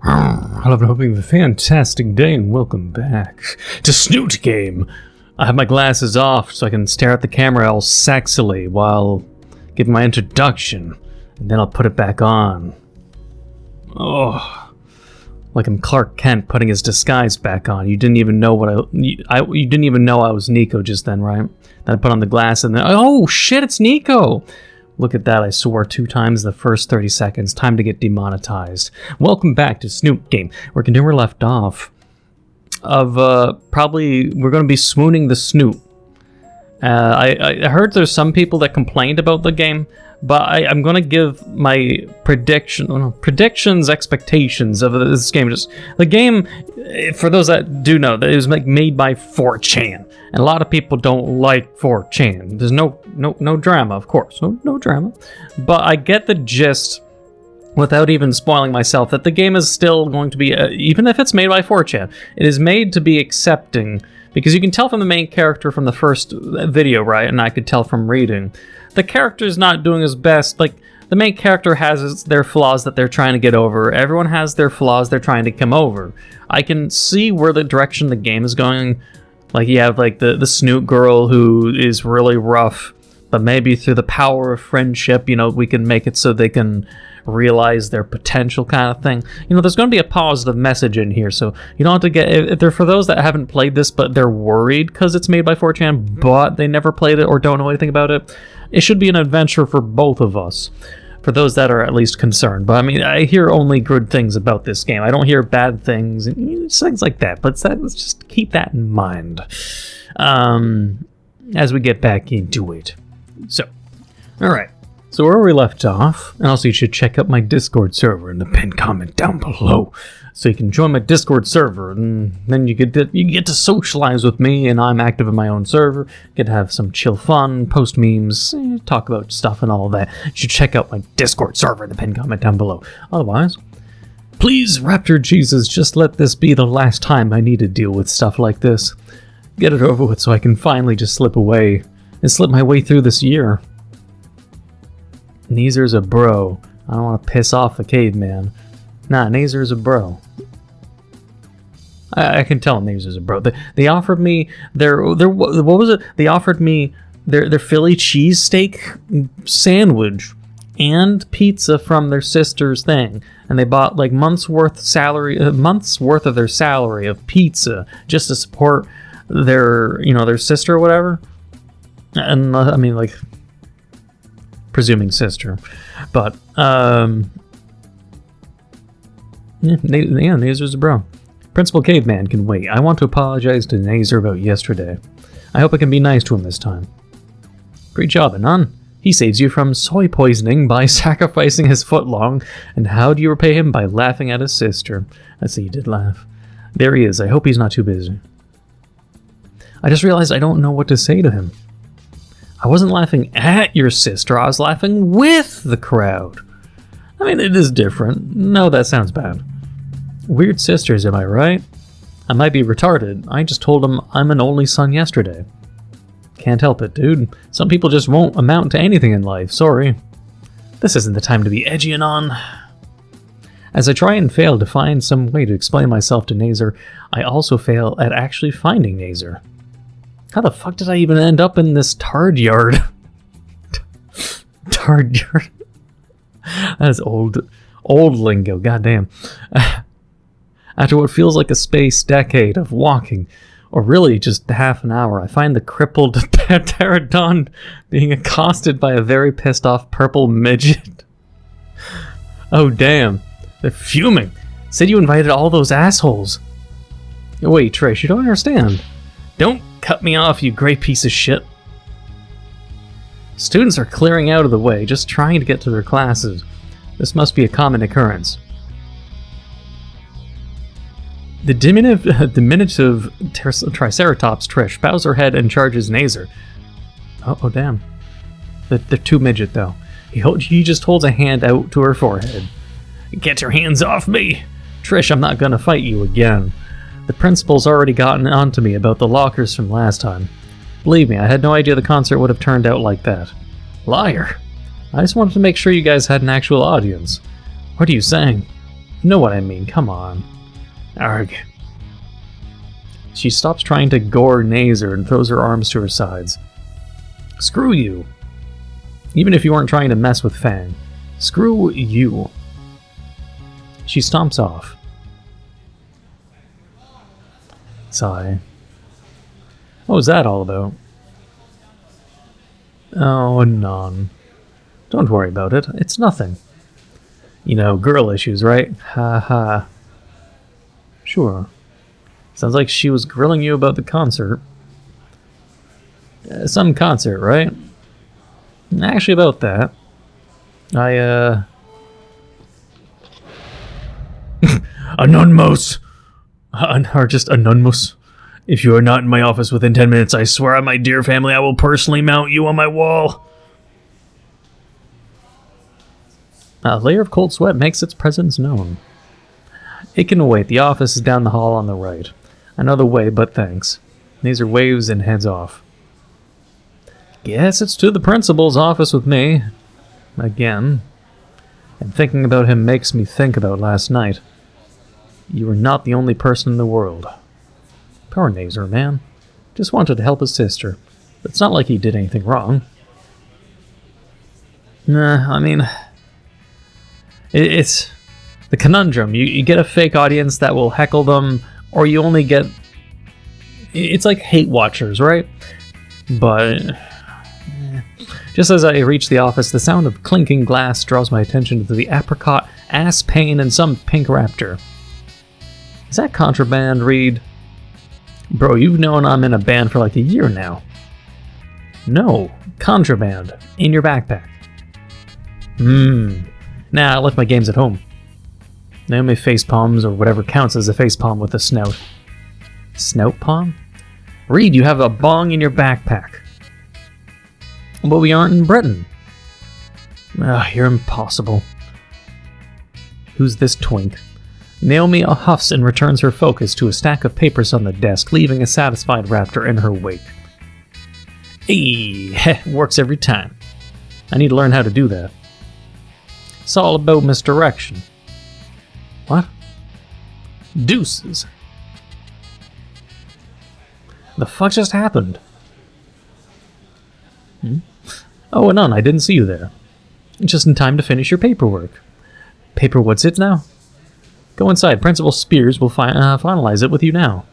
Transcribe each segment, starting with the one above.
Hello, hoping you have a fantastic day and welcome back to Snoot Game. I have my glasses off so I can stare at the camera all sexily while giving my introduction, and then I'll put it back on. Oh, like I'm Clark Kent putting his disguise back on. You didn't even know you didn't even know I was Neco just then, right? Then I put on the glass and then, oh shit, it's Neco! Look at that, I swore 2 times in the first 30 seconds. Time to get demonetized. Welcome back to Snoot Game. We're continuing where we left off. We're going to be swooning the Snoot. I heard there's some people that complained about the game, but I'm going to give my predictions, expectations of this game. Just the game, for those that do know, that it was made by 4chan. And a lot of people don't like 4chan. There's no drama, of course. No drama. But I get the gist, without even spoiling myself, that the game is still going to be, even if it's made by 4chan, it is made to be accepting. Because you can tell from the main character from the first video, right? And I could tell from reading. The character's not doing his best. Like, the main character has their flaws that they're trying to get over. Everyone has their flaws they're trying to come over. I can see where the direction the game is going. Like, you have, like, the Snoot girl who is really rough, but maybe through the power of friendship, we can make it so they can realize their potential kind of thing. There's going to be a positive message in here, so you don't have to get... If they're for those that haven't played this, but they're worried because it's made by 4chan, but they never played it or don't know anything about it, it should be an adventure for both of us. For those that are at least concerned. But I hear only good things about this game. I don't hear bad things and things like that. But let's just keep that in mind as we get back into it. So, all right. So where we left off, and also you should check out my Discord server in the pinned comment down below, so you can join my Discord server, and then you get to socialize with me, and I'm active in my own server. Get to have some chill fun, post memes, talk about stuff and all that. You should check out my Discord server in the pinned comment down below. Otherwise, please, Raptor Jesus, just let this be the last time I need to deal with stuff like this. Get it over with so I can finally just slip away and slip my way through this year. Neezer's a bro. I don't want to piss off the caveman. Nah, Neezer's a bro. I can tell Neezer's a bro. They offered me their what was it? They offered me their Philly cheesesteak sandwich and pizza from their sister's thing, and they bought like months worth of their salary of pizza just to support their their sister or whatever. And presuming sister, but Nazer's a bro. Principal Caveman can wait. I want to apologize to Nazer about yesterday. I hope I can be nice to him this time. Great job, Anon. He saves you from soy poisoning by sacrificing his footlong, and how do you repay him? By laughing at his sister. I see you did laugh. There he is. I hope he's not too busy. I just realized I don't know what to say to him. I wasn't laughing at your sister, I was laughing with the crowd. It is different. No, that sounds bad. Weird sisters, am I right? I might be retarded. I just told him I'm an only son yesterday. Can't help it, dude. Some people just won't amount to anything in life, sorry. This isn't the time to be edgy and on. As I try and fail to find some way to explain myself to Nazer, I also fail at actually finding Nazer. How the fuck did I even end up in this tard yard? Tard yard. That is old lingo, goddamn. After what feels like a space decade of walking, or really just half an hour, I find the crippled pterodon being accosted by a very pissed off purple midget. Oh damn, they're fuming. Said you invited all those assholes. Wait, Trish, you don't understand. Don't cut me off, you great piece of shit. Students are clearing out of the way, just trying to get to their classes. This must be a common occurrence. The diminutive Triceratops Trish bows her head and charges Nazer. Oh damn. They're too midget, though. He just holds a hand out to her forehead. Get your hands off me! Trish, I'm not gonna fight you again. The principal's already gotten onto me about the lockers from last time. Believe me, I had no idea the concert would have turned out like that. Liar! I just wanted to make sure you guys had an actual audience. What are you saying? Know what I mean, come on. Arg. She stops trying to gore Nazer and throws her arms to her sides. Screw you. Even if you weren't trying to mess with Fang. Screw you. She stomps off. Sigh. What was that all about? Oh, Anon. Don't worry about it. It's nothing. You know, girl issues, right? Ha ha. Sure. Sounds like she was grilling you about the concert. Some concert, right? Actually, about that. Anonymous! Or just Anonymous. If you are not in my office within 10 minutes, I swear on my dear family I will personally mount you on my wall. A layer of cold sweat makes its presence known. It can wait. The office is down the hall on the right. I know the way, but thanks. Nazer waves and heads off. Guess it's to the principal's office with me. Again. And thinking about him makes me think about last night. You were not the only person in the world. Poor Nazer, man. Just wanted to help his sister. It's not like he did anything wrong. Nah, I mean... It's the conundrum. You get a fake audience that will heckle them, or you only get... It's like hate watchers, right? But... Just as I reach the office, the sound of clinking glass draws my attention to the apricot, ass pain, and some pink raptor. Is that contraband, Reed? Bro, you've known I'm in a band for like a year now. No, contraband. In your backpack. Nah, I left my games at home. Naomi face palms, or whatever counts as a face palm with a snout. Snout palm? Reed, you have a bong in your backpack. But we aren't in Britain. You're impossible. Who's this twink? Naomi huffs and returns her focus to a stack of papers on the desk, leaving a satisfied raptor in her wake. Hey, works every time. I need to learn how to do that. It's all about misdirection. What? Deuces. The fuck just happened? Oh, Anon, I didn't see you there. Just in time to finish your paperwork. Paper what's it now? Go inside. Principal Spears will finalize it with you now.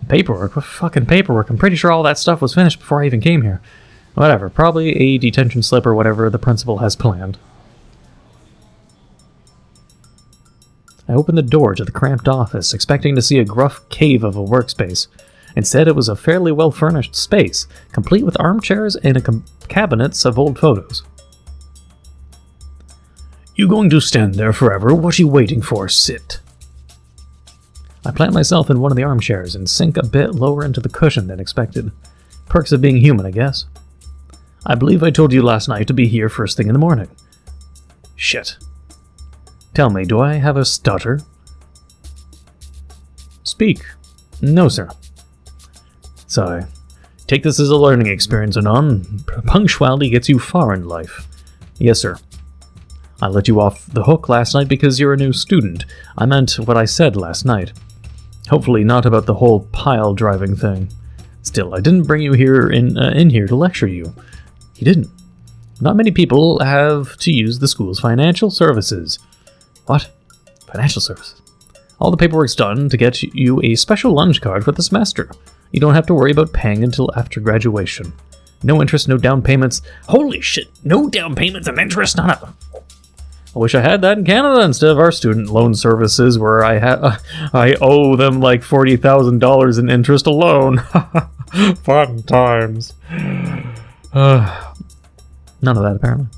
Paperwork? What fucking paperwork? I'm pretty sure all that stuff was finished before I even came here. Whatever. Probably a detention slip or whatever the principal has planned. I opened the door to the cramped office, expecting to see a gruff cave of a workspace. Instead, it was a fairly well-furnished space, complete with armchairs and cabinets of old photos. You going to stand there forever? What are you waiting for? Sit. I plant myself in one of the armchairs and sink a bit lower into the cushion than expected. Perks of being human, I guess. I believe I told you last night to be here first thing in the morning. Shit. Tell me, do I have a stutter? Speak. No, sir. Sigh. Take this as a learning experience, Anon. Punctuality gets you far in life. Yes, sir. I let you off the hook last night because you're a new student. I meant what I said last night. Hopefully not about the whole pile driving thing. Still, I didn't bring you here in here to lecture you. You didn't. Not many people have to use the school's financial services. What? Financial services? All the paperwork's done to get you a special lunch card for the semester. You don't have to worry about paying until after graduation. No interest, no down payments. Holy shit, no down payments and interest, none of them. I wish I had that in Canada instead of our student loan services where I owe them like $40,000 in interest alone. Fun times. None of that, apparently.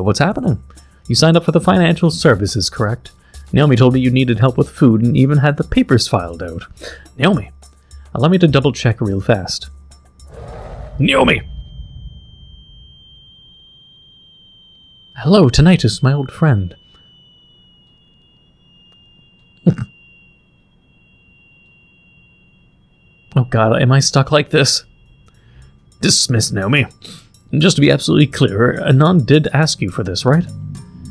What's happening? You signed up for the financial services, correct? Naomi told me you needed help with food and even had the papers filed out. Naomi, allow me to double check real fast. Naomi! Hello, Tinnitus, my old friend. Oh god, am I stuck like this? Dismiss, Naomi. Just to be absolutely clear, Anon did ask you for this, right?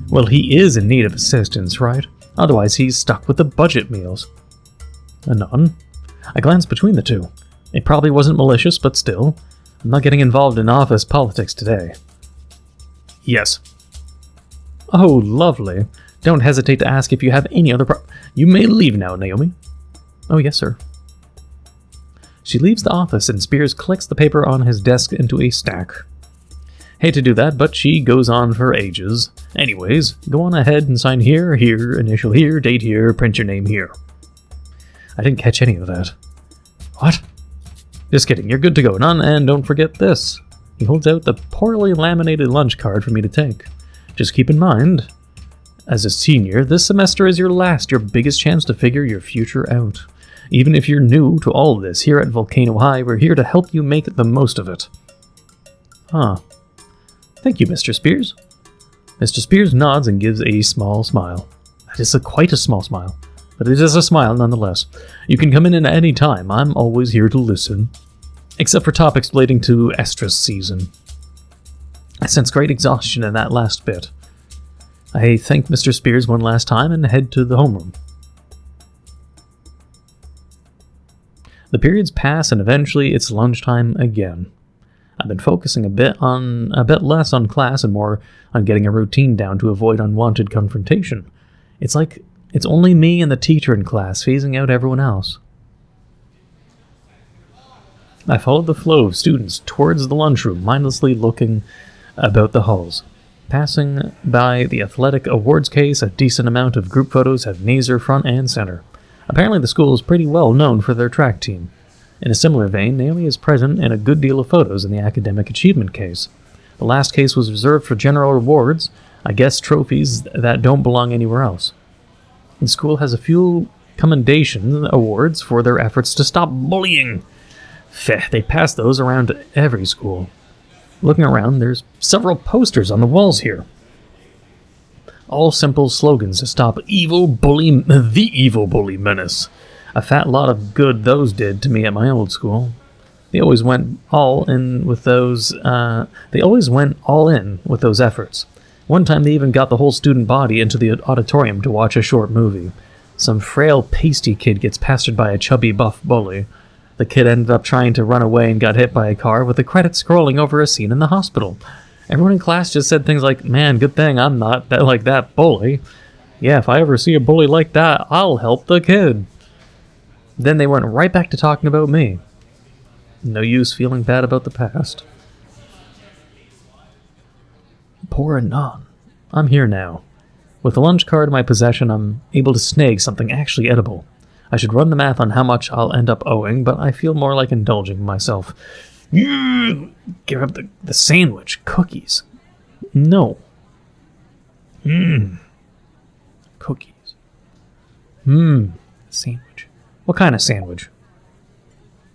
Well, he is in need of assistance, right? Otherwise, he's stuck with the budget meals. Anon? I glanced between the two. It probably wasn't malicious, but still. I'm not getting involved in office politics today. Yes. Oh, lovely. Don't hesitate to ask if you have any other You may leave now, Naomi. Oh, yes, sir. She leaves the office and Spears clicks the paper on his desk into a stack. Hate to do that, but she goes on for ages. Anyways, go on ahead and sign here, here, initial here, date here, print your name here. I didn't catch any of that. What? Just kidding, you're good to go, Anon, and don't forget this. He holds out the poorly laminated lunch card for me to take. Just keep in mind, as a senior, this semester is your biggest chance to figure your future out. Even if you're new to all of this, here at Volcano High, we're here to help you make the most of it. Huh. Thank you, Mr. Spears. Mr. Spears nods and gives a small smile. That is quite a small smile, but it is a smile nonetheless. You can come in at any time. I'm always here to listen. Except for topics relating to estrus season. I sense great exhaustion in that last bit. I thank Mr. Spears one last time and head to the homeroom. The periods pass and eventually it's lunchtime again. I've been focusing a bit less on class and more on getting a routine down to avoid unwanted confrontation. It's like it's only me and the teacher in class, phasing out everyone else. I followed the flow of students towards the lunchroom, mindlessly looking about the halls. Passing by the athletic awards case, a decent amount of group photos have Nazer front and center. Apparently the school is pretty well known for their track team. In a similar vein, Naomi is present in a good deal of photos in the academic achievement case. The last case was reserved for general rewards, I guess trophies that don't belong anywhere else. The school has a few commendation awards for their efforts to stop bullying. They pass those around to every school. Looking around, there's several posters on the walls here. All simple slogans to stop the evil bully menace. A fat lot of good those did to me at my old school. They always went all in with those efforts. One time they even got the whole student body into the auditorium to watch a short movie. Some frail, pasty kid gets pestered by a chubby, buff bully. The kid ended up trying to run away and got hit by a car, with the credits scrolling over a scene in the hospital. Everyone in class just said things like, "Man, good thing I'm not like that bully. Yeah, if I ever see a bully like that, I'll help the kid." Then they went right back to talking about me. No use feeling bad about the past. Poor Anon. I'm here now. With the lunch card in my possession, I'm able to snag something actually edible. I should run the math on how much I'll end up owing, but I feel more like indulging myself. Give up the sandwich. Cookies. No. Cookies. Sandwich. What kind of sandwich?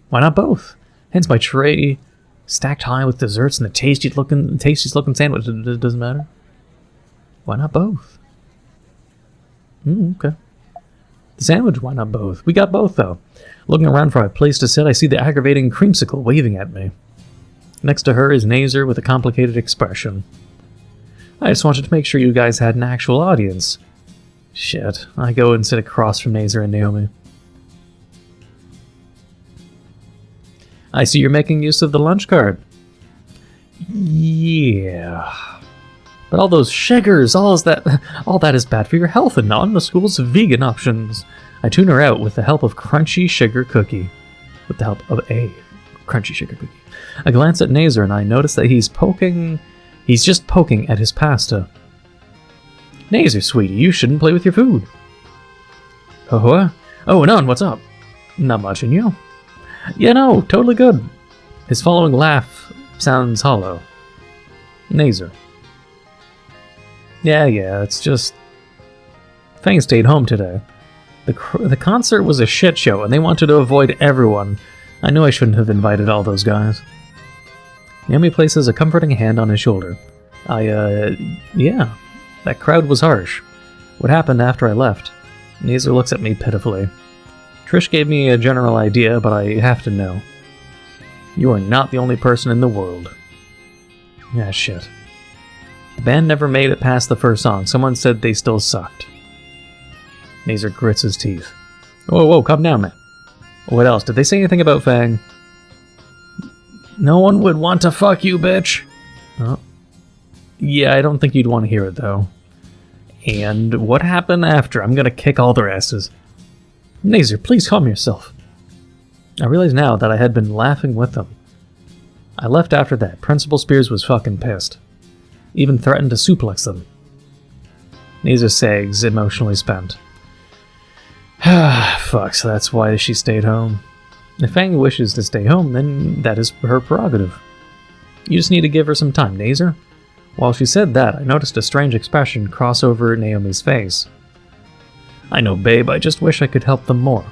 Why not both? Hence my tray stacked high with desserts and the tastiest looking sandwich. It doesn't matter. Why not both? Okay. The sandwich, why not both? We got both, though. Looking around for a place to sit, I see the aggravating creamsicle waving at me. Next to her is Nazer with a complicated expression. I just wanted to make sure you guys had an actual audience. Shit. I go and sit across from Nazer and Naomi. I see you're making use of the lunch card. Yeah. But all those sugars, all that is bad for your health, and not in the school's vegan options. I tune her out with the help of crunchy sugar cookie. With the help of a crunchy sugar cookie. I glance at Nazer and I notice that he's just poking at his pasta. Nazer, sweetie, you shouldn't play with your food. Oh, Anon, what's up? Not much, and you? Yeah, no, totally good. His following laugh sounds hollow. Nazer. Yeah, it's just... Fang stayed home today. The concert was a shit show, and they wanted to avoid everyone. I knew I shouldn't have invited all those guys. Naomi places a comforting hand on his shoulder. Yeah. That crowd was harsh. What happened after I left? Nazer looks at me pitifully. Trish gave me a general idea, but I have to know. You are not the only person in the world. Yeah, shit. The band never made it past the first song. Someone said they still sucked. Nazer grits his teeth. Whoa, whoa, calm down, man. What else? Did they say anything about Fang? No one would want to fuck you, bitch. Oh. Yeah, I don't think you'd want to hear it, though. And what happened after? I'm gonna kick all their asses. Nazer, please calm yourself. I realize now that I had been laughing with them. I left after that. Principal Spears was fucking pissed. Even threatened to suplex them. Nazer sags, emotionally spent. Fuck, so that's why she stayed home. If Fang wishes to stay home, then that is her prerogative. You just need to give her some time, Nazer. While she said that, I noticed a strange expression cross over Naomi's face. I know, babe, I just wish I could help them more.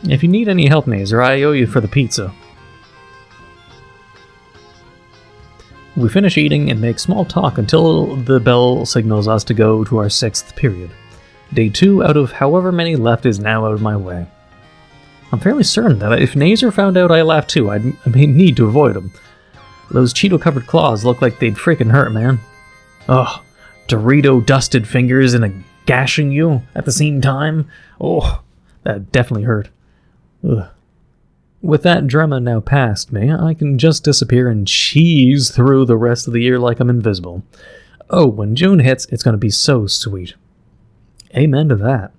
If you need any help, Nazer, I owe you for the pizza. We finish eating and make small talk until the bell signals us to go to our 6th period. Day 2 out of however many left is now out of my way. I'm fairly certain that if Nazer found out I laughed too, I may need to avoid him. Those Cheeto-covered claws look like they'd freaking hurt, man. Ugh, Dorito-dusted fingers and a gashing you at the same time? Oh, that definitely hurt. Ugh. With that drama now past me, I can just disappear and cheese through the rest of the year like I'm invisible. Oh, when June hits, it's going to be so sweet. Amen to that.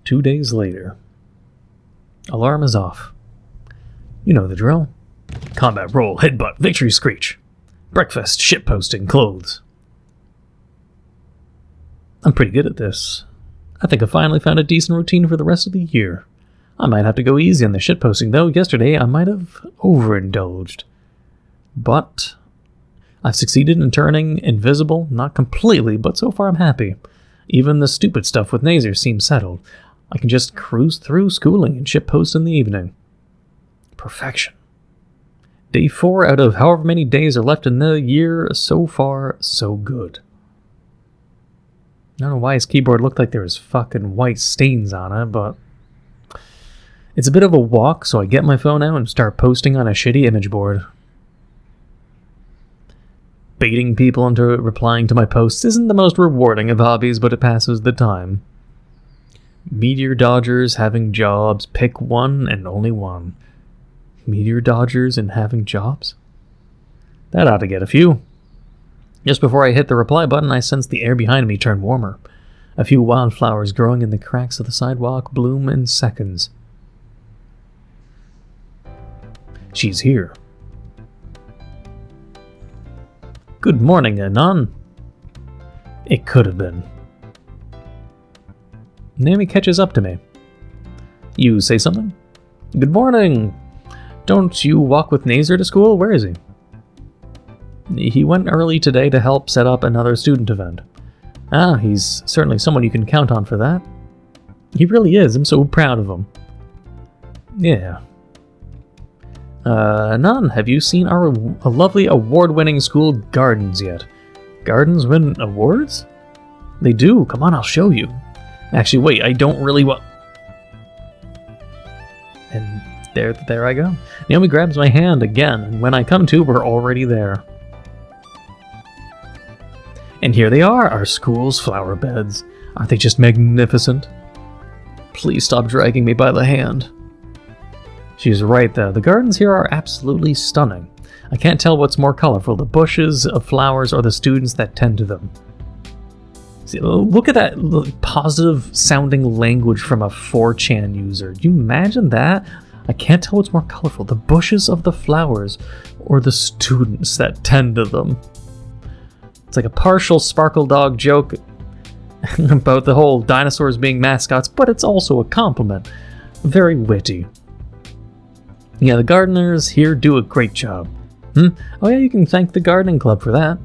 Two days later. Alarm is off. You know the drill. Combat roll, headbutt, victory screech. Breakfast, shitposting, clothes. I'm pretty good at this. I think I finally found a decent routine for the rest of the year. I might have to go easy on the shitposting though. Yesterday I might have overindulged. But I've succeeded in turning invisible, not completely, but so far I'm happy. Even the stupid stuff with Nazer seems settled. I can just cruise through schooling and shitpost in the evening. Perfection. Day 4 out of however many days are left in the year, so far, so good. I don't know why his keyboard looked like there was fucking white stains on it, but it's a bit of a walk, so I get my phone out and start posting on a shitty image board. Baiting people into replying to my posts isn't the most rewarding of hobbies, but it passes the time. Meteor dodgers having jobs, pick one and only one. Meteor dodgers and having jobs? That ought to get a few. Just before I hit the reply button, I sense the air behind me turn warmer. A few wildflowers growing in the cracks of the sidewalk bloom in seconds. She's here. Good morning, Anon. It could have been. Naomi catches up to me. You say something? Good morning. Don't you walk with Nazer to school? Where is he? He went early today to help set up another student event. Ah, he's certainly someone you can count on for that. He really is. I'm so proud of him. Yeah. Anon, have you seen our lovely award-winning school gardens yet? Gardens win awards? They do. Come on, I'll show you. Actually, wait, I don't really want... And there I go. Naomi grabs my hand again, and when I come to, we're already there. And here they are, our school's flower beds. Aren't they just magnificent? Please stop dragging me by the hand. She's right, though. The gardens here are absolutely stunning. I can't tell what's more colorful, the bushes of flowers or the students that tend to them. See, look at that positive-sounding language from a 4chan user. Do you imagine that? I can't tell what's more colorful, the bushes of the flowers or the students that tend to them. It's like a partial Sparkle Dog joke about the whole dinosaurs being mascots, but it's also a compliment. Very witty. Yeah, the gardeners here do a great job. Oh yeah, you can thank the gardening club for that.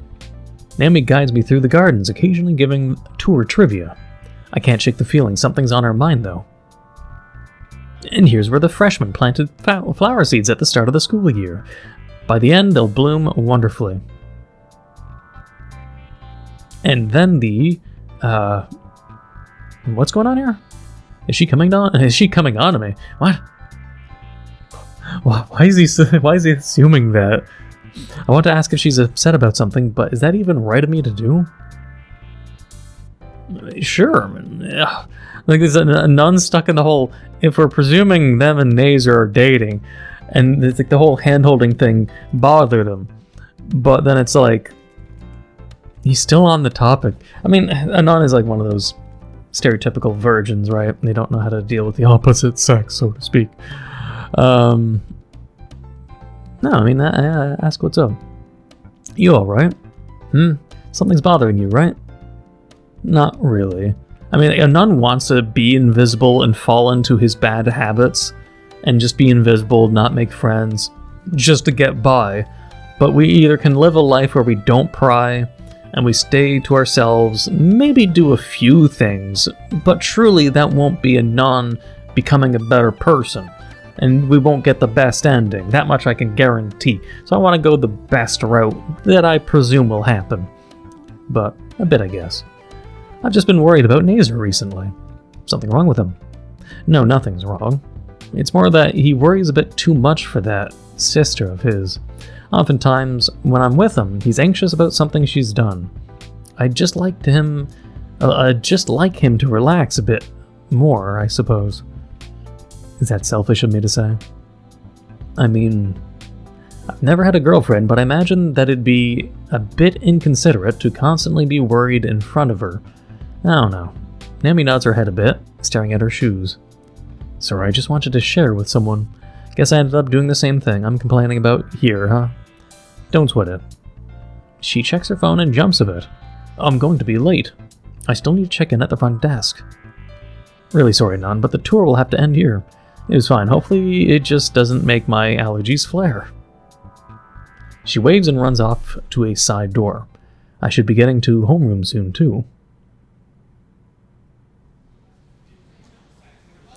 Naomi guides me through the gardens, occasionally giving tour trivia. I can't shake the feeling something's on her mind, though. And here's where the freshmen planted flower seeds at the start of the school year. By the end, they'll bloom wonderfully. And then the, what's going on here? Is she coming on to me? What? Why is he assuming that? I want to ask if she's upset about something, but is that even right of me to do? Sure. Yeah. Like there's a nun stuck in the hole. If we're presuming them and Nazer are dating, and it's like the whole hand-holding thing bothered him, but then it's like he's still on the topic. I mean, Anon is like one of those stereotypical virgins, right? They don't know how to deal with the opposite sex, so to speak. No, I mean, ask what's up. You alright? Something's bothering you, right? Not really. I mean, a nun wants to be invisible and fall into his bad habits, and just be invisible, not make friends, just to get by. But we either can live a life where we don't pry, and we stay to ourselves, maybe do a few things, but truly that won't be a nun becoming a better person, and we won't get the best ending. That much I can guarantee. So I want to go the best route that I presume will happen. But a bit, I guess. I've just been worried about Nazer recently. Something wrong with him? No, nothing's wrong. It's more that he worries a bit too much for that sister of his. Oftentimes, when I'm with him, he's anxious about something she's done. I'd just like him to relax a bit more, I suppose. Is that selfish of me to say? I mean, I've never had a girlfriend, but I imagine that it'd be a bit inconsiderate to constantly be worried in front of her. I don't know. Naomi nods her head a bit, staring at her shoes. Sorry, I just wanted to share with someone. Guess I ended up doing the same thing I'm complaining about here, huh? Don't sweat it. She checks her phone and jumps a bit. I'm going to be late. I still need to check in at the front desk. Really sorry, Nun, but the tour will have to end here. It was fine. Hopefully it just doesn't make my allergies flare. She waves and runs off to a side door. I should be getting to homeroom soon, too.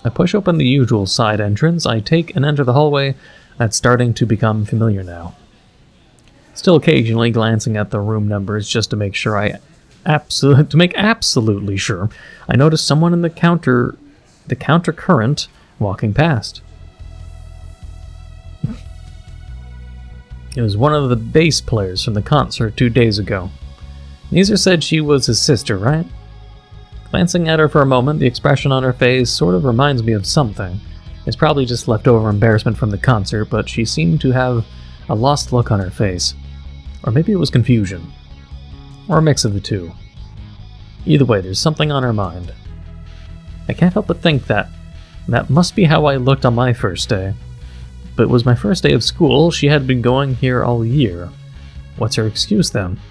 I push open the usual side entrance, I take and enter the hallway that's starting to become familiar now. Still occasionally glancing at the room numbers just to make sure absolutely sure, I notice someone in the counter current walking past. It was one of the bass players from the concert 2 days ago. Nazer said she was his sister, right? Glancing at her for a moment, the expression on her face sort of reminds me of something. It's probably just leftover embarrassment from the concert, but she seemed to have a lost look on her face. Or maybe it was confusion. Or a mix of the two. Either way, there's something on her mind. I can't help but think that must be how I looked on my first day. But it was my first day of school. She had been going here all year. What's her excuse then?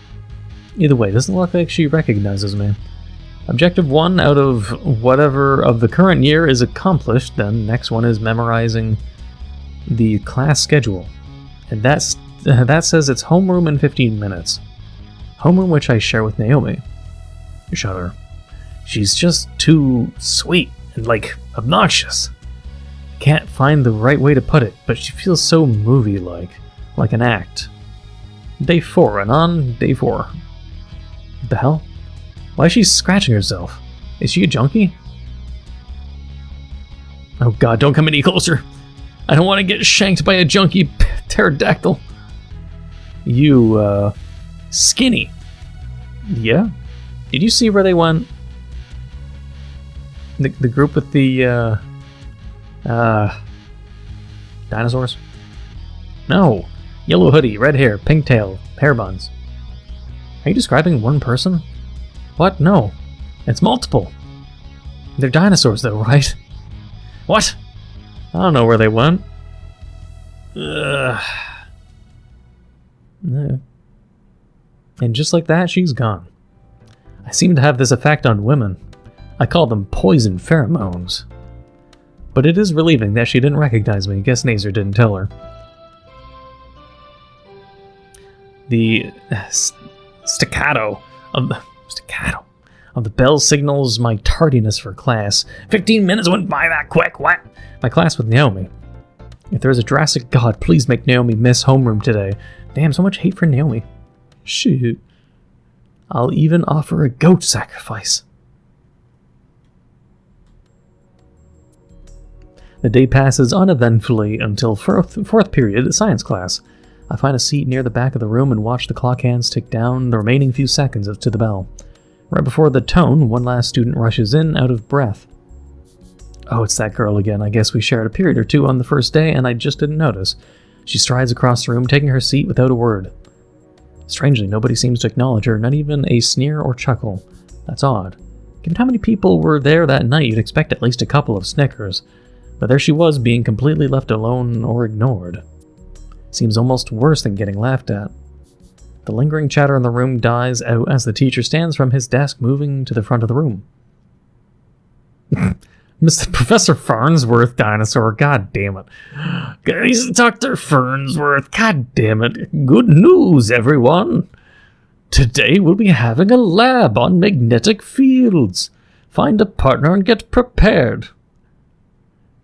Either way, it doesn't look like she recognizes me. Objective 1 out of whatever of the current year is accomplished, then next one is memorizing the class schedule. And that says it's homeroom in 15 minutes. Homeroom which I share with Naomi. Shudder. She's just too sweet and, obnoxious. Can't find the right way to put it, but she feels so movie-like an act. Day 4, Anon, day 4. What the hell? Why is she scratching herself? Is she a junkie? Oh god, don't come any closer. I don't want to get shanked by a junkie pterodactyl. You, skinny. Yeah? Did you see where they went? The group with the, dinosaurs? No. Yellow hoodie, red hair, pink tail, hair buns. Are you describing one person? What? No. It's multiple. They're dinosaurs though, right? What? I don't know where they went. Ugh. No. And just like that, she's gone. I seem to have this effect on women. I call them poison pheromones. But it is relieving that she didn't recognize me. Guess Nazer didn't tell her. The staccato of the bell signals my tardiness for class. 15 minutes went by that quick. What? My class with Naomi. If there is a Jurassic god, please make Naomi miss homeroom today. Damn, so much hate for Naomi. Shit. I'll even offer a goat sacrifice. The day passes uneventfully until fourth period science class. I find a seat near the back of the room and watch the clock hands tick down the remaining few seconds to the bell. Right before the tone, one last student rushes in, out of breath. Oh, it's that girl again. I guess we shared a period or two on the first day, and I just didn't notice. She strides across the room, taking her seat without a word. Strangely, nobody seems to acknowledge her, not even a sneer or chuckle. That's odd. Given how many people were there that night, you'd expect at least a couple of snickers. But there she was, being completely left alone or ignored. Seems almost worse than getting laughed at. The lingering chatter in the room dies out as the teacher stands from his desk, moving to the front of the room. Mr. Professor Farnsworth, dinosaur, god damn it. Guys, Dr. Farnsworth, god damn it. Good news, everyone. Today we'll be having a lab on magnetic fields. Find a partner and get prepared.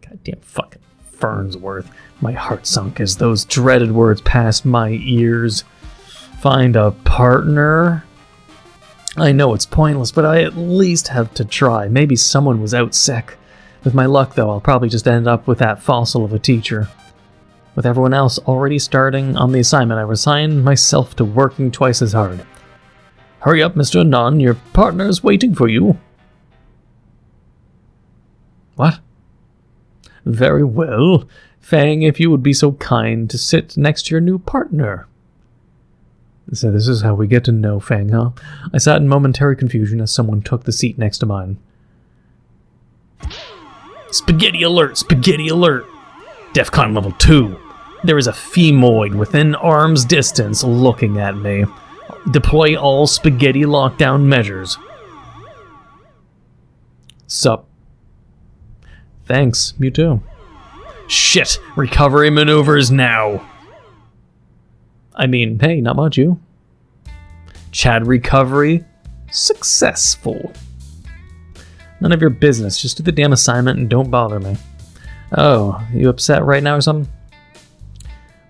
Goddamn fucking Farnsworth. My heart sunk as those dreaded words passed my ears. Find a partner? I know it's pointless, but I at least have to try. Maybe someone was out sick. With my luck, though, I'll probably just end up with that fossil of a teacher. With everyone else already starting on the assignment, I resigned myself to working twice as hard. Hurry up, Mr. Anon, your partner is waiting for you. What? Very well. Fang, if you would be so kind to sit next to your new partner. So this is how we get to know Fang, huh? I sat in momentary confusion as someone took the seat next to mine. Spaghetti alert! Spaghetti alert! DEFCON level 2. There is a femoid within arm's distance looking at me. Deploy all spaghetti lockdown measures. Sup? Thanks, you too. Shit! Recovery maneuvers now! I mean, hey, not much, you. Chad recovery successful. None of your business, just do the damn assignment and don't bother me. Oh, you upset right now or something?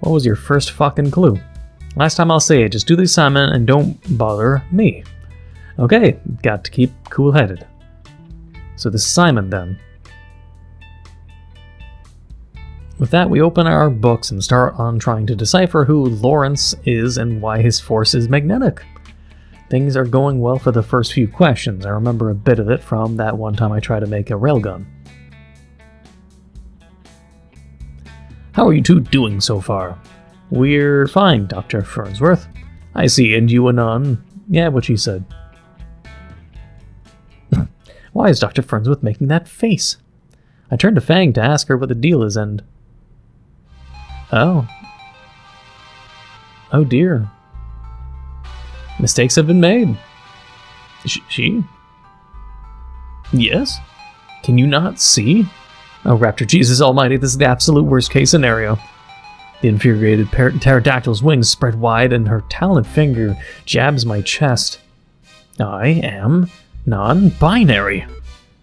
What was your first fucking clue? Last time I'll say it, just do the assignment and don't bother me. Okay, got to keep cool-headed. So the assignment then. With that, we open our books and start on trying to decipher who Lawrence is and why his force is magnetic. Things are going well for the first few questions. I remember a bit of it from that one time I tried to make a railgun. How are you two doing so far? We're fine, Dr. Farnsworth. I see, and you, Anon. Yeah, what she said. Why is Dr. Farnsworth making that face? I turned to Fang to ask her what the deal is, and... Oh. Oh dear. Mistakes have been made. She? Yes? Can you not see? Oh, Raptor Jesus Almighty, this is the absolute worst case scenario. The infuriated pterodactyl's wings spread wide and her taloned finger jabs my chest. I am non-binary.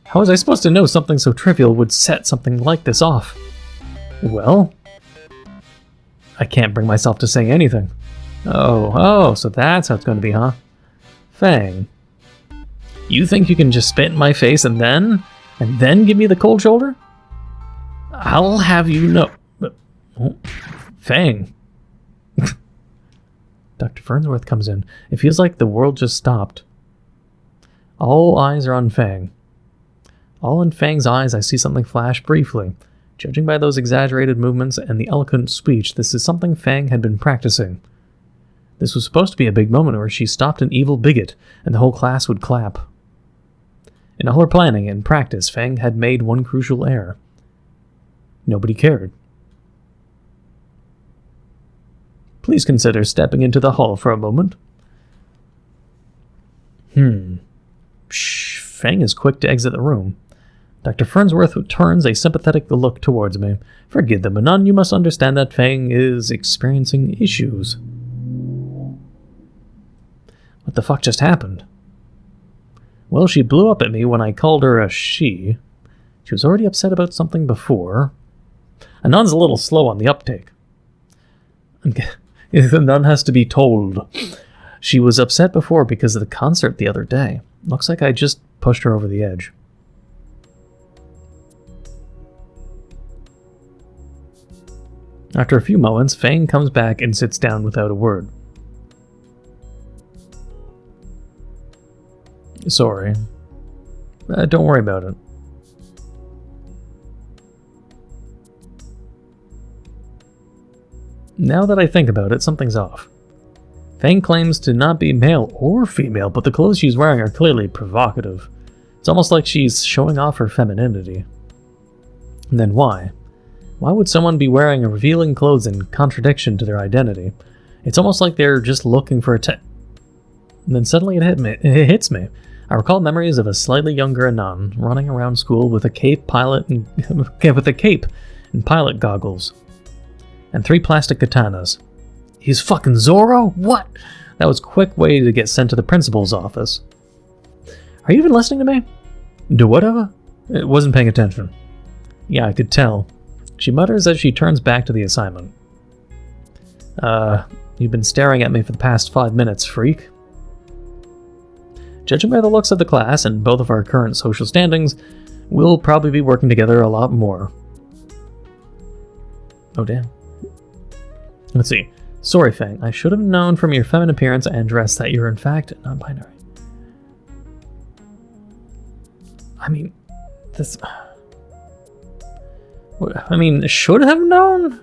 How was I supposed to know something so trivial would set something like this off? Well, I can't bring myself to say anything. Oh, so that's how it's going to be, huh? Fang, you think you can just spit in my face and then give me the cold shoulder? I'll have you know... Oh, Fang. Dr. Farnsworth comes in. It feels like the world just stopped. All eyes are on Fang. All in Fang's eyes, I see something flash briefly. Judging by those exaggerated movements and the eloquent speech, this is something Fang had been practicing. This was supposed to be a big moment where she stopped an evil bigot, and the whole class would clap. In all her planning and practice, Fang had made one crucial error. Nobody cared. Please consider stepping into the hall for a moment. Fang is quick to exit the room. Dr. Farnsworth turns a sympathetic look towards me. Forgive them, Anon, you must understand that Fang is experiencing issues. What the fuck just happened? Well, she blew up at me when I called her a she. She was already upset about something before. Anon's a little slow on the uptake. Anon has to be told. She was upset before because of the concert the other day. Looks like I just pushed her over the edge. After a few moments, Fang comes back and sits down without a word. Sorry. Don't worry about it. Now that I think about it, something's off. Fang claims to not be male or female, but the clothes she's wearing are clearly provocative. It's almost like she's showing off her femininity. And then why? Why would someone be wearing revealing clothes in contradiction to their identity? It's almost like they're just looking for And then suddenly it hits me. I recall memories of a slightly younger Anon running around school with a cape, and pilot goggles, and 3 plastic katanas. He's fucking Zorro? What? That was a quick way to get sent to the principal's office. Are you even listening to me? Do whatever? It wasn't paying attention. Yeah, I could tell. She mutters as she turns back to the assignment. You've been staring at me for the past 5 minutes, freak. Judging by the looks of the class and both of our current social standings, we'll probably be working together a lot more. Oh, damn. Let's see. Sorry, Fang. I should have known from your feminine appearance and dress that you're in fact non-binary. I mean, should have known?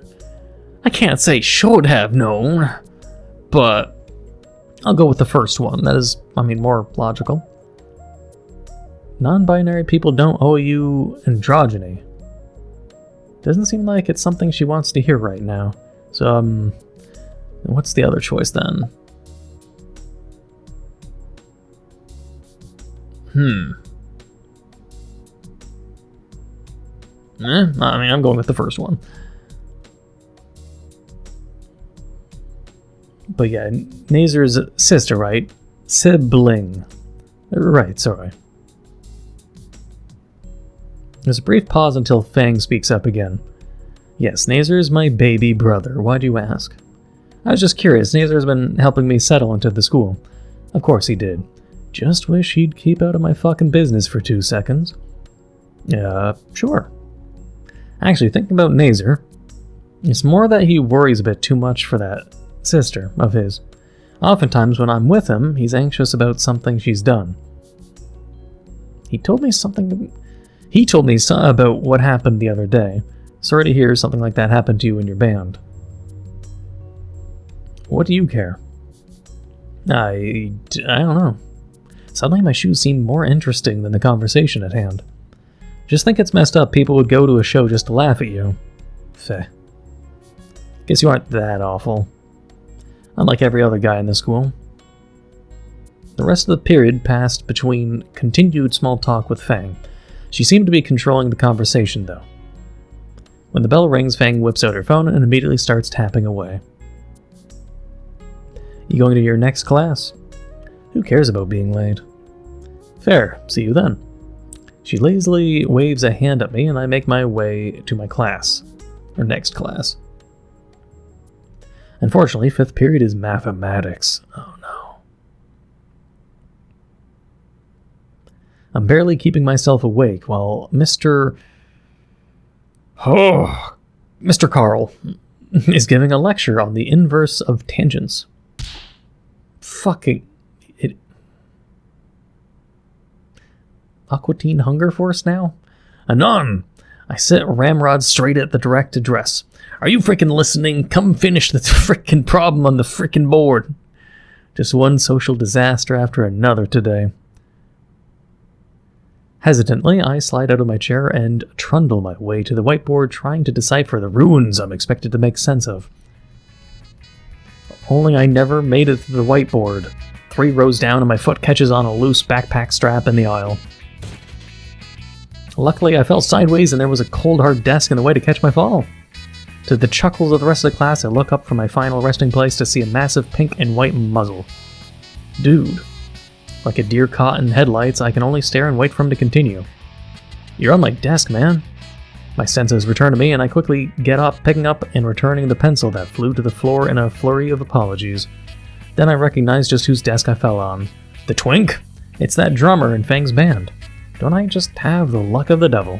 I can't say should have known, but I'll go with the first one. That is, more logical. Non-binary people don't owe you androgyny. Doesn't seem like it's something she wants to hear right now. So, what's the other choice then? I'm going with the first one. But yeah, Nazer's sister, right? Sibling. Right, sorry. There's a brief pause until Fang speaks up again. Yes, Nazer's my baby brother. Why'd you ask? I was just curious. Nazer's been helping me settle into the school. Of course he did. Just wish he'd keep out of my fucking business for 2 seconds. Sure. Actually, thinking about Nazer, it's more that he worries a bit too much for that sister of his. Oftentimes when I'm with him, he's anxious about something she's done. He told me about what happened the other day. Sorry to hear something like that happen to you in your band. What do you care? I don't know. Suddenly my shoes seem more interesting than the conversation at hand. Just think it's messed up people would go to a show just to laugh at you. Feh. Guess you aren't that awful. Unlike every other guy in the school. The rest of the period passed between continued small talk with Fang. She seemed to be controlling the conversation, though. When the bell rings, Fang whips out her phone and immediately starts tapping away. You going to your next class? Who cares about being late? Fair. See you then. She lazily waves a hand at me and I make my way to my class. Or next class. Unfortunately, 5th period is mathematics. Oh no. I'm barely keeping myself awake while Mr. Carl is giving a lecture on the inverse of tangents. Fucking... Aquatine Hunger Force now? Anon! I set Ramrod straight at the direct address. Are you frickin' listening? Come finish the frickin' problem on the frickin' board. Just one social disaster after another today. Hesitantly, I slide out of my chair and trundle my way to the whiteboard, trying to decipher the ruins I'm expected to make sense of. Only I never made it to the whiteboard. 3 rows down and my foot catches on a loose backpack strap in the aisle. Luckily, I fell sideways and there was a cold hard desk in the way to catch my fall. To the chuckles of the rest of the class, I look up from my final resting place to see a massive pink and white muzzle. Dude. Like a deer caught in headlights, I can only stare and wait for him to continue. You're on my desk, man. My senses return to me and I quickly get up, picking up and returning the pencil that flew to the floor in a flurry of apologies. Then I recognize just whose desk I fell on. The twink? It's that drummer in Fang's band. Don't I just have the luck of the devil?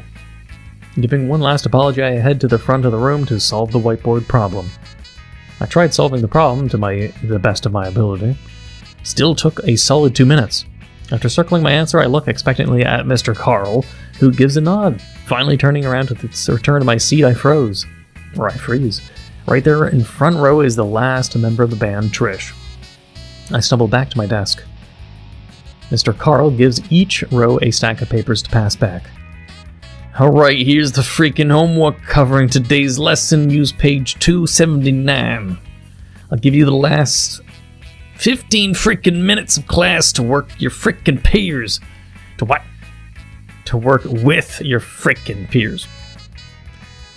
Giving one last apology, I head to the front of the room to solve the whiteboard problem. I tried solving the problem to the best of my ability. Still took a solid 2 minutes. After circling my answer, I look expectantly at Mr. Carl, who gives a nod. Finally turning around to return to my seat, I freeze. Right there in front row is the last member of the band, Trish. I stumble back to my desk. Mr. Carl gives each row a stack of papers to pass back. Alright, here's the freaking homework covering today's lesson. Use page 279. I'll give you the last 15 freaking minutes of class to work your freaking peers. To what? To work with your freaking peers.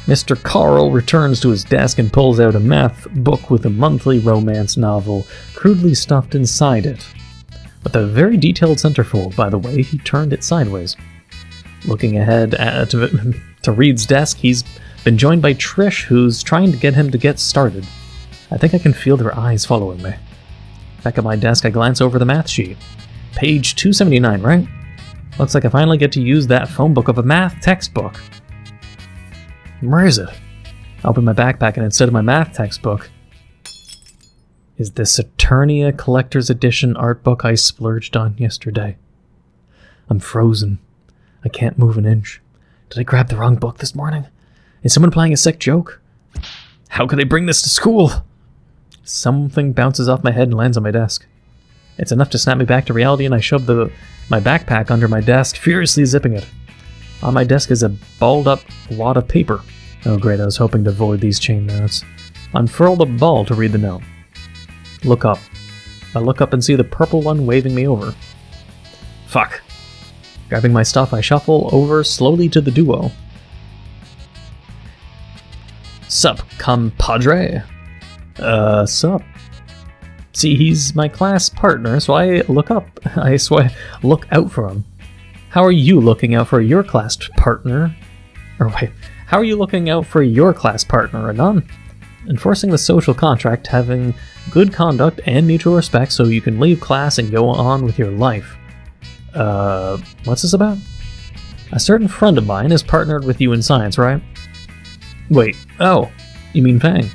Mr. Carl returns to his desk and pulls out a math book with a monthly romance novel crudely stuffed inside it. With a very detailed centerfold, by the way, he turned it sideways. Looking ahead to Reed's desk, he's been joined by Trish, who's trying to get him to get started. I think I can feel their eyes following me. Back at my desk, I glance over the math sheet. Page 279, right? Looks like I finally get to use that phone book of a math textbook. Where is it? I open my backpack, and instead of my math textbook is the Saturnia Collector's Edition art book I splurged on yesterday. I'm frozen. I can't move an inch. Did I grab the wrong book this morning? Is someone playing a sick joke? How could I bring this to school? Something bounces off my head and lands on my desk. It's enough to snap me back to reality, and I shove my backpack under my desk, furiously zipping it. On my desk is a balled up wad of paper. Oh great, I was hoping to avoid these chain notes. Unfurled a ball to read the note. Look up. I look up and see the purple one waving me over. Fuck. Grabbing my stuff, I shuffle over slowly to the duo. Sup, compadre? Sup? See, he's my class partner, so I look out for him. How are you looking out for your class partner? How are you looking out for your class partner, Anon? Enforcing the social contract, having good conduct and mutual respect so you can leave class and go on with your life. What's this about? A certain friend of mine is partnered with you in science, right? Wait, oh, you mean Fang?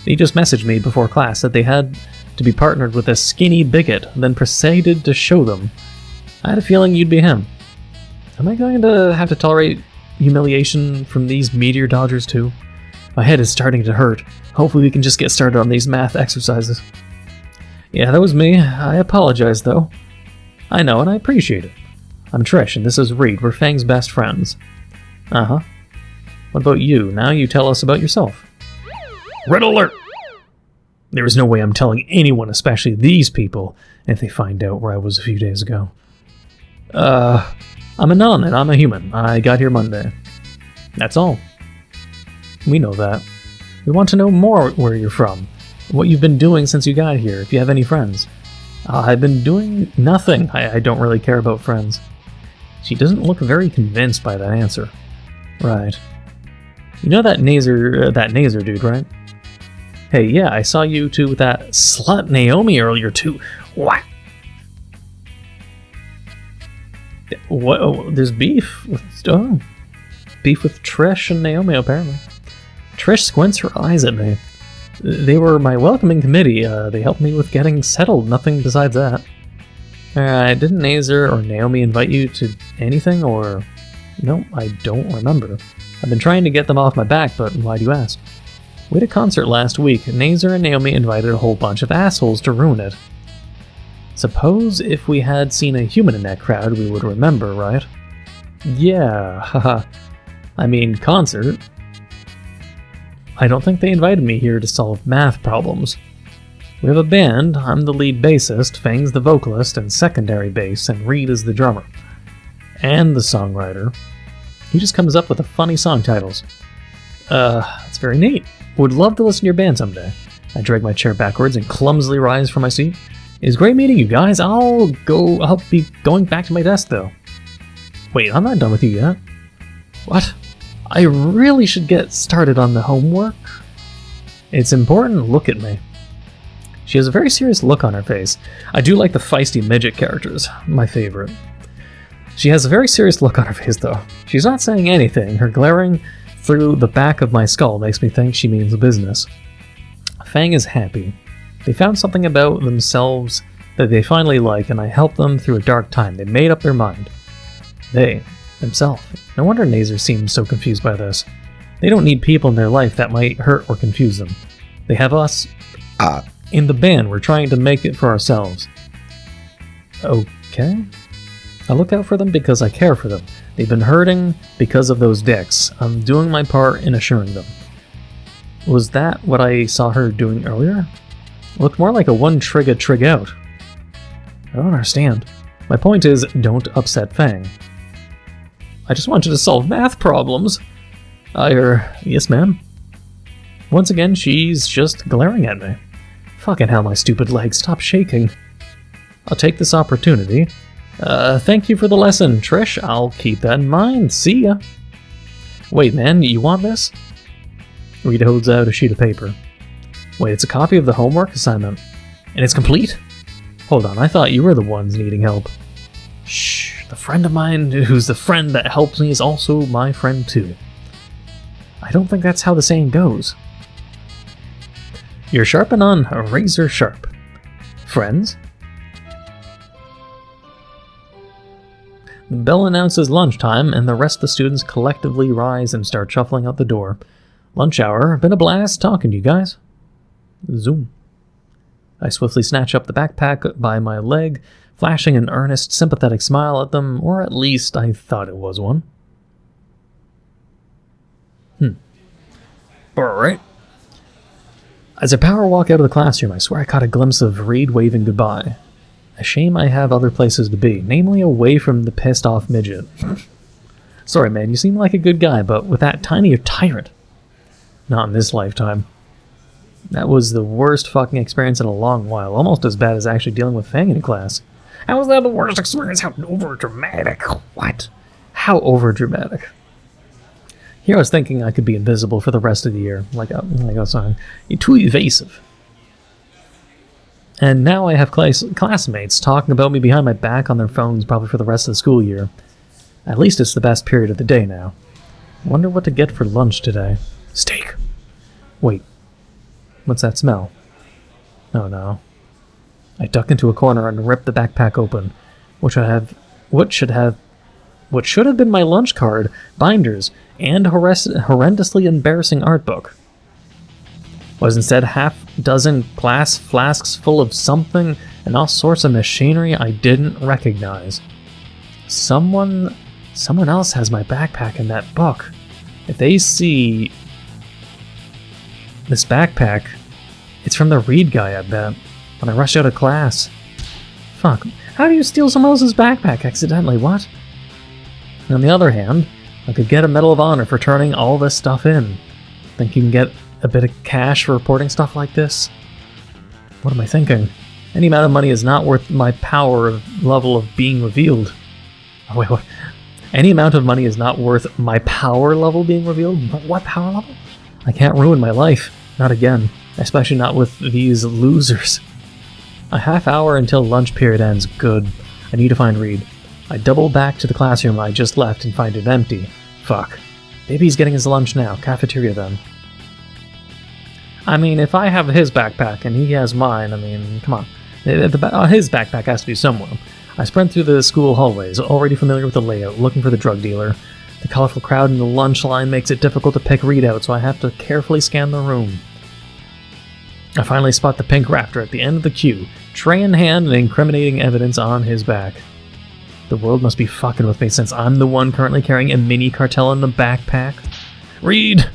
He just messaged me before class that they had to be partnered with a skinny bigot, then proceeded to show them. I had a feeling you'd be him. Am I going to have to tolerate humiliation from these meteor dodgers too? My head is starting to hurt. Hopefully we can just get started on these math exercises. Yeah, that was me. I apologize, though. I know, and I appreciate it. I'm Trish, and this is Reed. We're Fang's best friends. Uh-huh. What about you? Now you tell us about yourself. Red alert! There is no way I'm telling anyone, especially these people, if they find out where I was a few days ago. I'm Anon, and I'm a human. I got here Monday. That's all. We know that. We want to know more where you're from, what you've been doing since you got here, if you have any friends. I've been doing nothing. I don't really care about friends. She doesn't look very convinced by that answer. Right. You know that Nazer dude, right? Hey, yeah, I saw you two with that slut Naomi earlier too. What? What? Oh, there's beef. Beef with Trish and Naomi, apparently. Trish squints her eyes at me. They were my welcoming committee. They helped me with getting settled. Nothing besides that. Didn't Nazer or Naomi invite you to anything, or... No, I don't remember. I've been trying to get them off my back, but why do you ask? We had a concert last week. Nazer and Naomi invited a whole bunch of assholes to ruin it. Suppose if we had seen a human in that crowd, we would remember, right? Yeah, haha. I mean, concert. I don't think they invited me here to solve math problems. We have a band. I'm the lead bassist, Fang's the vocalist and secondary bass, and Reed is the drummer. And the songwriter. He just comes up with the funny song titles. That's very neat. Would love to listen to your band someday. I drag my chair backwards and clumsily rise from my seat. It was great meeting you guys. I'll be going back to my desk though. Wait, I'm not done with you yet. What? I really should get started on the homework. It's important. Look at me. She has a very serious look on her face. I do like the feisty midget characters. My favorite. She has a very serious look on her face, though. She's not saying anything. Her glaring through the back of my skull makes me think she means business. Fang is happy. They found something about themselves that they finally like, and I helped them through a dark time. They made up their mind. They, themselves. No wonder Nazer seems so confused by this. They don't need people in their life that might hurt or confuse them. They have us. In the band, we're trying to make it for ourselves. Okay? I look out for them because I care for them. They've been hurting because of those dicks. I'm doing my part in assuring them. Was that what I saw her doing earlier? It looked more like a one trig out. I don't understand. My point is, don't upset Fang. I just want you to solve math problems. Yes ma'am. Once again, she's just glaring at me. Fucking hell, my stupid legs, stop shaking. I'll take this opportunity. Thank you for the lesson, Trish. I'll keep that in mind. See ya. Wait, man, you want this? Reed holds out a sheet of paper. Wait, it's a copy of the homework assignment. And it's complete? Hold on, I thought you were the ones needing help. Shh, the friend of mine who's the friend that helps me is also my friend too. I don't think that's how the saying goes. You're sharp and on a razor sharp. Friends? The bell announces lunchtime, and the rest of the students collectively rise and start shuffling out the door. Lunch hour. Been a blast talking to you guys. Zoom. I swiftly snatch up the backpack by my leg, flashing an earnest, sympathetic smile at them, or at least I thought it was one. Alright. As I power walk out of the classroom, I swear I caught a glimpse of Reed waving goodbye. A shame I have other places to be, namely away from the pissed-off midget. Sorry, man, you seem like a good guy, but with that tiny tyrant. Not in this lifetime. That was the worst fucking experience in a long while, almost as bad as actually dealing with Fang in class. How was that the worst experience? How over-dramatic. What? How over-dramatic? Here I was thinking I could be invisible for the rest of the year, like I was saying. You're too evasive. And now I have classmates talking about me behind my back on their phones probably for the rest of the school year. At least it's the best period of the day now. Wonder what to get for lunch today. Steak. Wait. What's that smell? Oh no. I duck into a corner and rip the backpack open, what should have been my lunch card, binders, and horrendously embarrassing art book. Was instead half-dozen glass flasks full of something and all sorts of machinery I didn't recognize. Someone else has my backpack and that book. If they see this backpack, it's from the Reed guy, I bet, when I rush out of class. Fuck, how do you steal someone else's backpack accidentally, what? On the other hand, I could get a Medal of Honor for turning all this stuff in. Think you can get a bit of cash for reporting stuff like this? What am I thinking? Any amount of money is not worth my power level of being revealed. Oh, wait, what? Any amount of money is not worth my power level being revealed? What power level? I can't ruin my life. Not again. Especially not with these losers. A half hour until lunch period ends. Good. I need to find Reed. I double back to the classroom I just left and find it empty. Fuck. Maybe he's getting his lunch now. Cafeteria then. I mean, if I have his backpack and he has mine, I mean, come on. His backpack has to be somewhere. I sprint through the school hallways, already familiar with the layout, looking for the drug dealer. The colorful crowd in the lunch line makes it difficult to pick Reed out, so I have to carefully scan the room. I finally spot the pink raptor at the end of the queue, tray in hand and incriminating evidence on his back. The world must be fucking with me since I'm the one currently carrying a mini cartel in the backpack. Reed!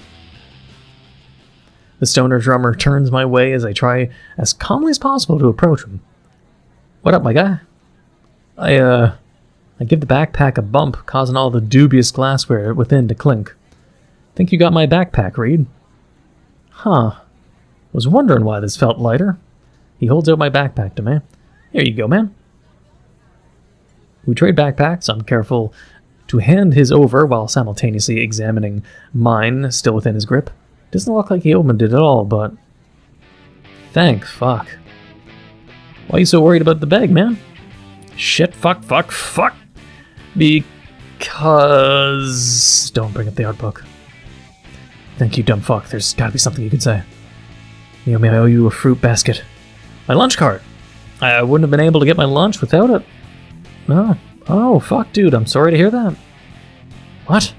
The stoner drummer turns my way as I try as calmly as possible to approach him. What up, my guy? I give the backpack a bump, causing all the dubious glassware within to clink. Think you got my backpack, Reed? Huh. Was wondering why this felt lighter. He holds out my backpack to me. Here you go, man. We trade backpacks. I'm careful to hand his over while simultaneously examining mine still within his grip. Doesn't look like he opened it at all, but... Thank fuck. Why are you so worried about the bag, man? Shit, fuck. Because... Don't bring up the art book. Thank you, dumb fuck. There's gotta be something you can say. You may owe you a fruit basket. My lunch cart! I wouldn't have been able to get my lunch without it. No. Oh, fuck, dude. I'm sorry to hear that. What?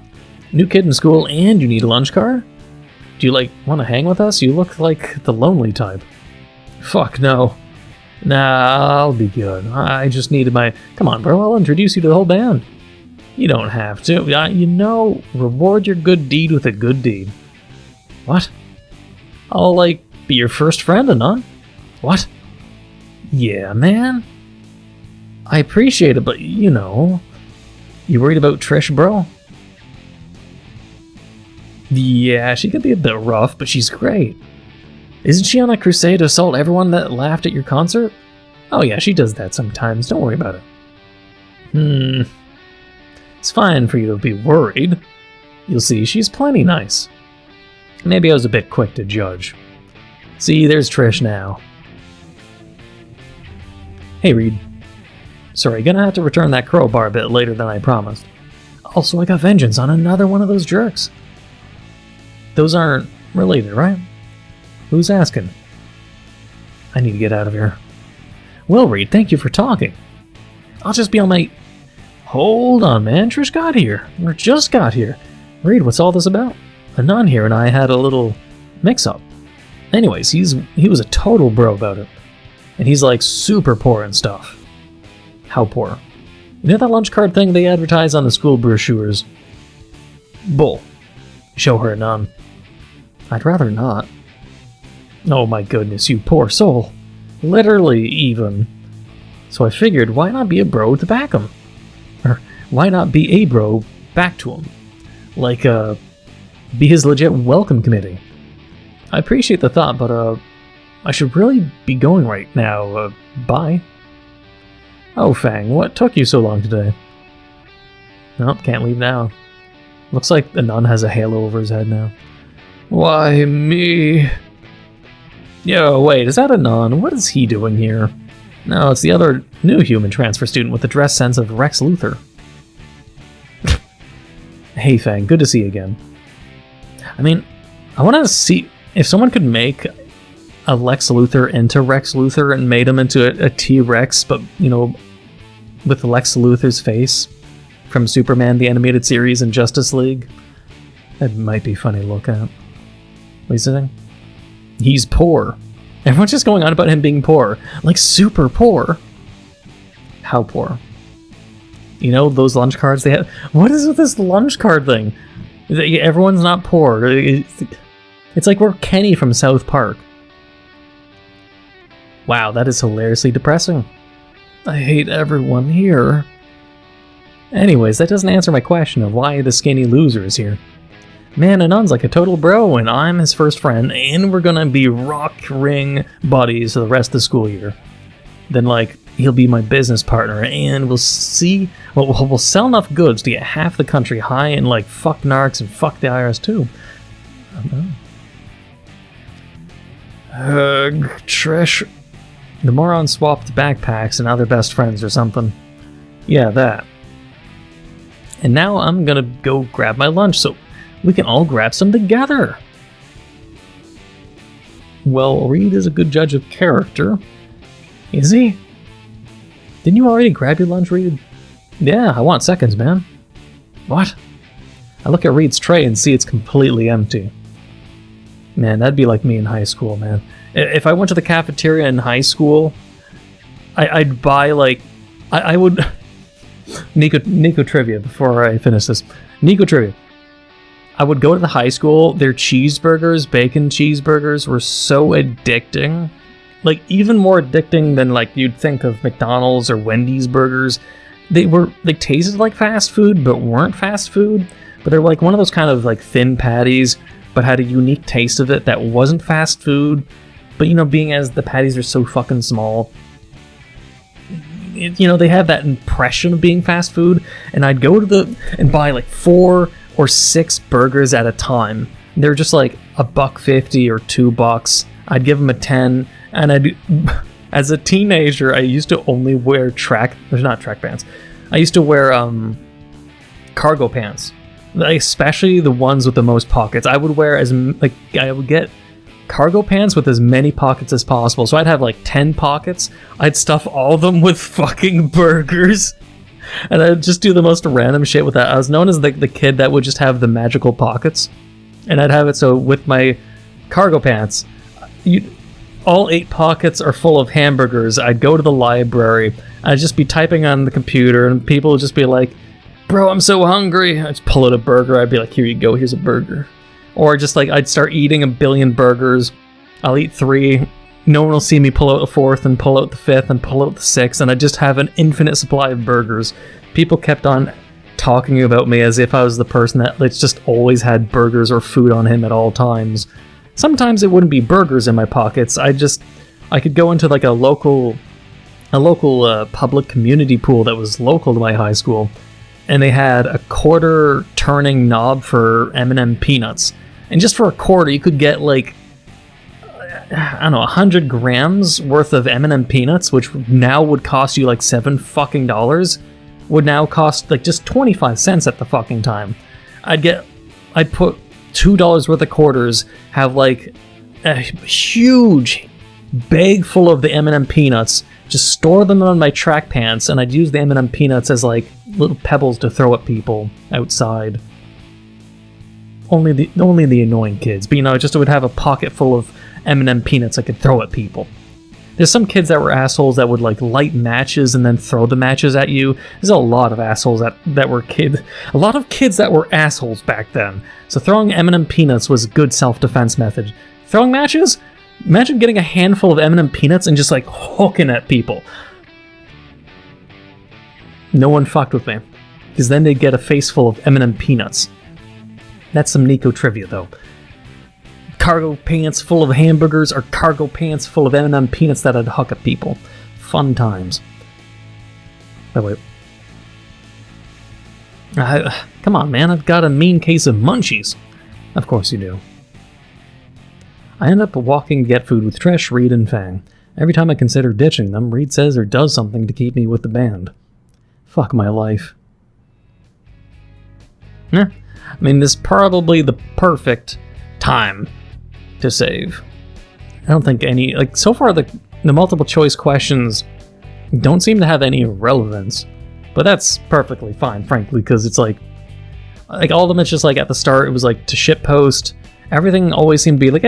New kid in school and you need a lunch cart? Do you, want to hang with us? You look like the lonely type. Fuck, no. Nah, I'll be good. I just needed my... Come on, bro. I'll introduce you to the whole band. You don't have to. Reward your good deed with a good deed. What? I'll, be your first friend, Anon? What? Yeah, man. I appreciate it, but, you worried about Trish, bro? Yeah, she could be a bit rough, but she's great. Isn't she on a crusade to assault everyone that laughed at your concert? Oh yeah, she does that sometimes. Don't worry about it. It's fine for you to be worried. You'll see, she's plenty nice. Maybe I was a bit quick to judge. See, there's Trish now. Hey, Reed. Sorry, gonna have to return that crowbar a bit later than I promised. Also, I got vengeance on another one of those jerks. Those aren't related, right? Who's asking? I need to get out of here. Well, Reed, thank you for talking. I'll just be on my... Hold on, man. Trish got here. Or just got here. Reed, what's all this about? Anon here and I had a little mix-up. Anyways, he was a total bro about it. And he's super poor and stuff. How poor? You know that lunch card thing they advertise on the school brochures? Bull. Show her Anon. I'd rather not. Oh my goodness, you poor soul. Literally, even. So I figured, why not be a bro to back him? Or, why not be a bro back to him? Be his legit welcome committee. I appreciate the thought, but, I should really be going right now. Bye. Oh, Fang, what took you so long today? Nope, can't leave now. Looks like Anon has a halo over his head now. Why me? Yo, wait, is that Anon? What is he doing here? No, it's the other new human transfer student with the dress sense of Rex Luthor. Hey, Fang, good to see you again. I mean, I want to see if someone could make a Lex Luthor into Rex Luthor and made him into a T-Rex, but, with Lex Luthor's face from Superman, the animated series, and Justice League. That might be funny to look at. What are you saying? He's poor. Everyone's just going on about him being poor. Super poor. How poor? Those lunch cards they have? What is with this lunch card thing? Everyone's not poor. It's like we're Kenny from South Park. Wow, that is hilariously depressing. I hate everyone here. Anyways, that doesn't answer my question of why the skinny loser is here. Man, Anon's like a total bro, and I'm his first friend, and we're gonna be rock ring buddies for the rest of the school year. Then, he'll be my business partner, and we'll see... Well, we'll sell enough goods to get half the country high, and, fuck narcs and fuck the IRS, too. I don't know. Trish... The moron swapped backpacks and now they're best friends or something. Yeah, that. And now I'm gonna go grab my lunch so we can all grab some together. Well, Reed is a good judge of character. Is he? Didn't you already grab your lunch, Reed? Yeah, I want seconds, man. What? I look at Reed's tray and see it's completely empty. Man, that'd be like me in high school, man. If I went to the cafeteria in high school, I'd buy, I would... Neco trivia before I finish this. Neco trivia. I would go to the high school, their cheeseburgers, bacon cheeseburgers, were so addicting. Even more addicting than, you'd think of McDonald's or Wendy's burgers. They tasted like fast food, but weren't fast food. But they're one of those kind of, thin patties, but had a unique taste of it that wasn't fast food. But, being as the patties are so fucking small, they have that impression of being fast food. And I'd go to and buy 4 or 6 burgers at a time. They're just $1.50 or $2. I'd give them a 10. And as a teenager, I used to only wear not track pants. I used to wear cargo pants, like, especially the ones with the most pockets. I would wear I would get cargo pants with as many pockets as possible. So I'd have like 10 pockets. I'd stuff all of them with fucking burgers. And I'd just do the most random shit with that. I was known as the kid that would just have the magical pockets. And I'd have it so with my cargo pants, all 8 pockets are full of hamburgers. I'd go to the library. I'd just be typing on the computer and people would just be like, bro, I'm so hungry. I'd just pull out a burger. I'd be like, here you go, here's a burger. Or just like, I'd start eating a billion burgers. I'll eat 3. No one will see me pull out a 4th and pull out the 5th and pull out the 6th. And I just have an infinite supply of burgers. People kept on talking about me as if I was the person that just always had burgers or food on him at all times. Sometimes it wouldn't be burgers in my pockets. I could go into like a local public community pool that was local to my high school. And they had a quarter turning knob for M&M peanuts. And just for a quarter, you could get like, I don't know, 100 grams worth of M&M peanuts, which now would cost you like $7 fucking dollars, would now cost like just 25 cents at the fucking time. I'd put $2 worth of quarters, have like a huge bag full of the M&M peanuts, just store them on my track pants, and I'd use the M&M peanuts as like little pebbles to throw at people outside. Only the annoying kids, but just would have a pocket full of M&M peanuts I could throw at people. There's some kids that were assholes that would like light matches and then throw the matches at you. There's a lot of assholes that were kids. A lot of kids that were assholes back then. So throwing M&M peanuts was a good self-defense method. Throwing matches? Imagine getting a handful of M&M peanuts and just like hooking at people. No one fucked with me, because then they'd get a face full of M&M peanuts. That's some Neco trivia, though. Cargo pants full of hamburgers or cargo pants full of M&M peanuts that I'd huck at people. Fun times. By the way, come on, man, I've got a mean case of munchies. Of course you do. I end up walking to get food with Trish, Reed, and Fang. Every time I consider ditching them, Reed says or does something to keep me with the band. Fuck my life. I mean, this is probably the perfect time to save. I don't think any... so far the multiple choice questions don't seem to have any relevance. But that's perfectly fine, frankly, because it's like all of them, it's just like at the start, it was like to shitpost. Everything always seemed to be like,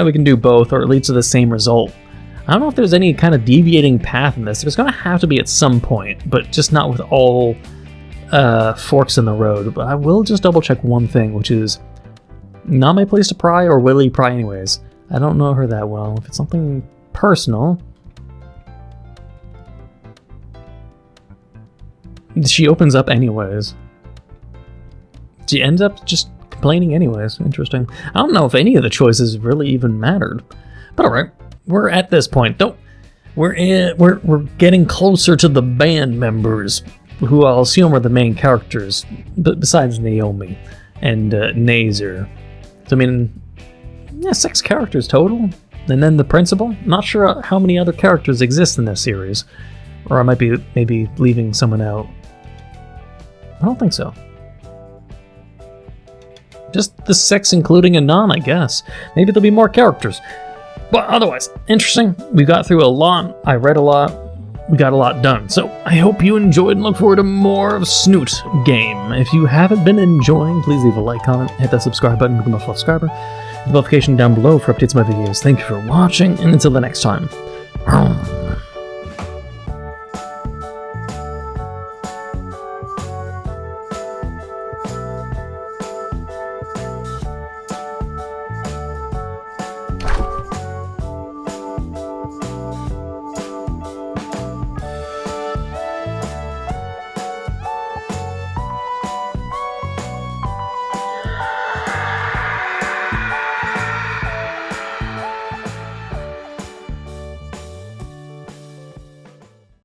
we can do both, or it leads to the same result. I don't know if there's any kind of deviating path in this. There's going to have to be at some point, but just not with all forks in the road. But I will just double check one thing, which is not my place to pry, or will he pry anyways? I don't know her that well. If it's something personal... She opens up anyways. She ends up just complaining anyways. Interesting. I don't know if any of the choices really even mattered. But alright, we're at this point. We're getting closer to the band members, who I'll assume are the main characters, besides Naomi and Nazer. So, I mean, 6 characters total. And then the principal. Not sure how many other characters exist in this series. Or I might be maybe leaving someone out. I don't think so. Just the 6, including Anon, I guess. Maybe there'll be more characters. But otherwise, interesting. We got through a lot. I read a lot. We got a lot done. So I hope you enjoyed and look forward to more of Snoot Game. If you haven't been enjoying, please leave a like, comment, hit that subscribe button, become a full subscriber. The notification down below for updates on my videos. Thank you for watching, and until the next time.